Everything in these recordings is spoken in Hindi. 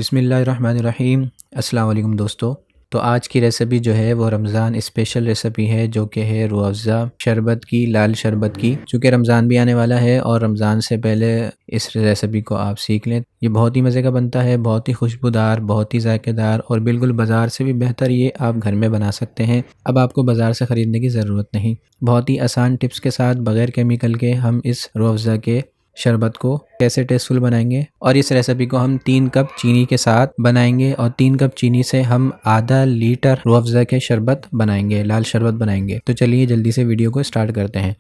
बिस्मिल्लाहिर्रहमानिर्रहीम। अस्सलाम वालेकुम दोस्तों। तो आज की रेसिपी जो है वो रमज़ान स्पेशल रेसिपी है, जो कि है रूह अफ़ज़ा शरबत की, लाल शरबत की। चूँकि रमज़ान भी आने वाला है और रमज़ान से पहले इस रेसिपी को आप सीख लें। ये बहुत ही मज़े का बनता है, बहुत ही खुशबूदार, बहुत ही ज़ायकेदार और बिल्कुल बाज़ार से भी बेहतर ये आप घर में बना सकते हैं। अब आपको बाज़ार से ख़रीदने की ज़रूरत नहीं। बहुत ही आसान टिप्स के साथ बग़ैर केमिकल के हम इस रूह अफ़ज़ा के शरबत को कैसे टेस्टफुल बनाएंगे। और इस रेसिपी को हम 3 कप चीनी के साथ बनाएंगे और 3 कप चीनी से हम आधा लीटर रूह अफ़ज़ा के शरबत बनाएंगे, लाल शरबत बनाएंगे। तो चलिए जल्दी से वीडियो को स्टार्ट करते हैं।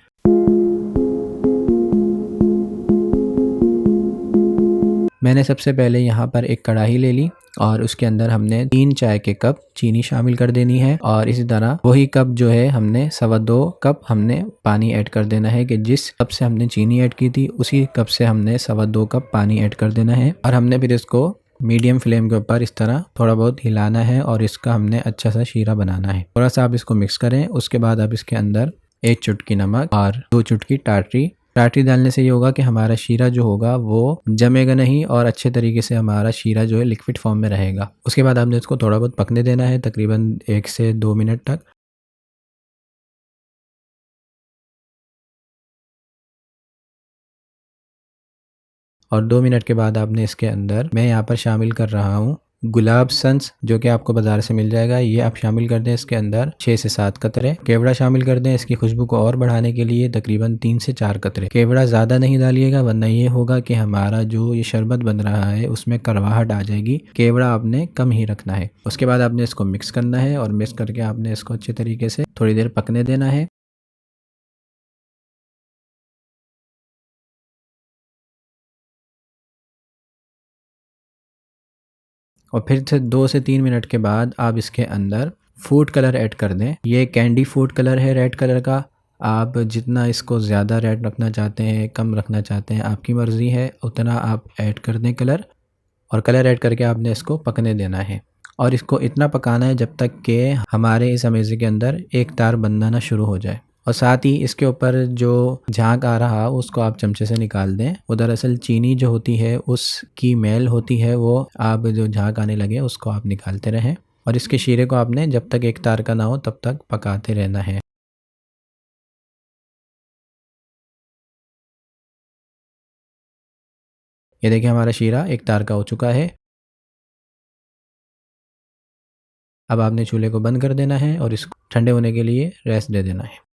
मैंने सबसे पहले यहाँ पर एक कढ़ाई ले ली और उसके अंदर हमने 3 चाय के कप चीनी शामिल कर देनी है। और इसी तरह वही कप जो है हमने 2.25 कप हमने पानी ऐड कर देना है कि जिस कप से हमने चीनी ऐड की थी उसी कप से हमने 2.25 कप पानी ऐड कर देना है। और हमने फिर इसको मीडियम फ्लेम के ऊपर इस तरह थोड़ा बहुत हिलाना है और इसका हमने अच्छा सा शीरा बनाना है। थोड़ा सा आप इसको मिक्स करें। उसके बाद आप इसके अंदर 1 चुटकी नमक और 2 चुटकी टाटरी डालने से ये होगा कि हमारा शीरा जो होगा वो जमेगा नहीं और अच्छे तरीके से हमारा शीरा जो है लिक्विड फॉर्म में रहेगा। उसके बाद आपने इसको थोड़ा बहुत पकने देना है, तकरीबन 1 से 2 मिनट तक। और 2 मिनट के बाद आपने इसके अंदर मैं यहाँ पर शामिल कर रहा हूँ गुलाब सन्स, जो कि आपको बाज़ार से मिल जाएगा। ये आप शामिल कर दें। इसके अंदर 6 से 7 कतरे केवड़ा शामिल कर दें। इसकी खुशबू को और बढ़ाने के लिए तकरीबन 3 से 4 कतरे केवड़ा ज़्यादा नहीं डालिएगा, वरना ये होगा कि हमारा जो ये शरबत बन रहा है उसमें कड़वाहट आ जाएगी। केवड़ा आपने कम ही रखना है। उसके बाद आपने इसको मिक्स करना है और मिक्स करके आपने इसको अच्छे तरीके से थोड़ी देर पकने देना है। और फिर से 2 से 3 मिनट के बाद आप इसके अंदर फूड कलर ऐड कर दें। ये कैंडी फूड कलर है रेड कलर का। आप जितना इसको ज़्यादा रेड रखना चाहते हैं, कम रखना चाहते हैं, आपकी मर्ज़ी है, उतना आप ऐड कर दें कलर। और कलर ऐड करके आपने इसको पकने देना है। और इसको इतना पकाना है जब तक कि हमारे इस अमेज़े के अंदर एक तार बनना शुरू हो जाए। और साथ ही इसके ऊपर जो झाग आ रहा उसको आप चमचे से निकाल दें। वो दरअसल चीनी जो होती है उसकी मेल होती है, वो आप जो झाग आने लगे उसको आप निकालते रहें। और इसके शीरे को आपने जब तक एक तार का ना हो तब तक पकाते रहना है। ये देखिए हमारा शीरा एक तार का हो चुका है। अब आपने चूल्हे को बंद कर देना है और इसको ठंडे होने के लिए रेस्ट दे देना है।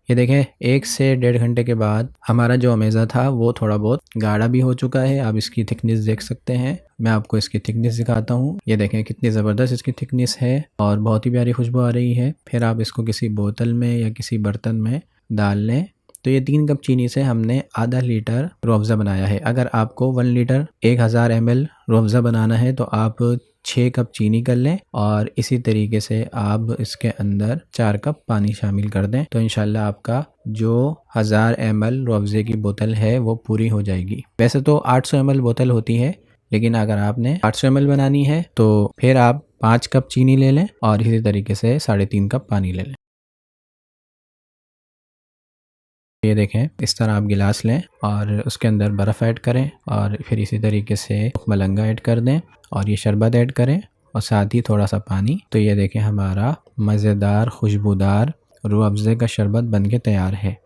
ये देखें 1 से 1.5 घंटे के बाद हमारा जो अमेज़ा था वो थोड़ा बहुत गाढ़ा भी हो चुका है। आप इसकी थिकनेस देख सकते हैं। मैं आपको इसकी थिकनेस दिखाता हूँ। ये देखें कितनी ज़बरदस्त इसकी थिकनेस है और बहुत ही प्यारी खुशबू आ रही है। फिर आप इसको किसी बोतल में या किसी बर्तन में डाल लें। तो ये 3 कप चीनी से हमने आधा लीटर रूह अफ़ज़ा बनाया है। अगर आपको 1 लीटर 1000 ml रूह अफ़ज़ा बनाना है तो आप 6 कप चीनी कर लें और इसी तरीके से आप इसके अंदर 4 कप पानी शामिल कर दें। तो इंशाल्लाह आपका जो 1000 ml रूह अफ़ज़े की बोतल है वो पूरी हो जाएगी। वैसे तो 800 ml बोतल होती है, लेकिन अगर आपने 800 ml बनानी है तो फिर आप 5 कप चीनी ले लें और इसी तरीके से 3.5 कप पानी ले लें। ये देखें इस तरह आप गिलास लें और उसके अंदर बर्फ़ ऐड करें और फिर इसी तरीके से मलंगा ऐड कर दें और ये शरबत ऐड करें और साथ ही थोड़ा सा पानी। तो ये देखें हमारा मज़ेदार खुशबूदार रूह अफ़ज़े का शरबत बनके तैयार है।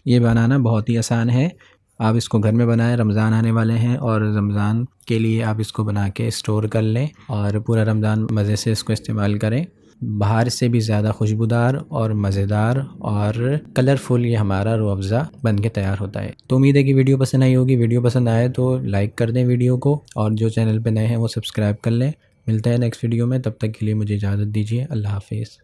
ये बनाना बहुत ही आसान है। आप इसको घर में बनाएं। रमज़ान आने वाले हैं और रमज़ान के लिए आप इसको बना के स्टोर कर लें और पूरा रमज़ान मज़े से इसको इस्तेमाल करें। बाहर से भी ज़्यादा खुशबूदार और मज़ेदार और कलरफुल ये हमारा रूह अफ़ज़ा बन के तैयार होता है। तो उम्मीद है कि वीडियो पसंद आई होगी। वीडियो पसंद आए तो लाइक कर दें वीडियो को और जो चैनल पर नए हैं वो सब्सक्राइब कर लें। मिलते हैं नेक्स्ट वीडियो में, तब तक के लिए मुझे इजाज़त दीजिए। अल्लाह हाफ़िज़।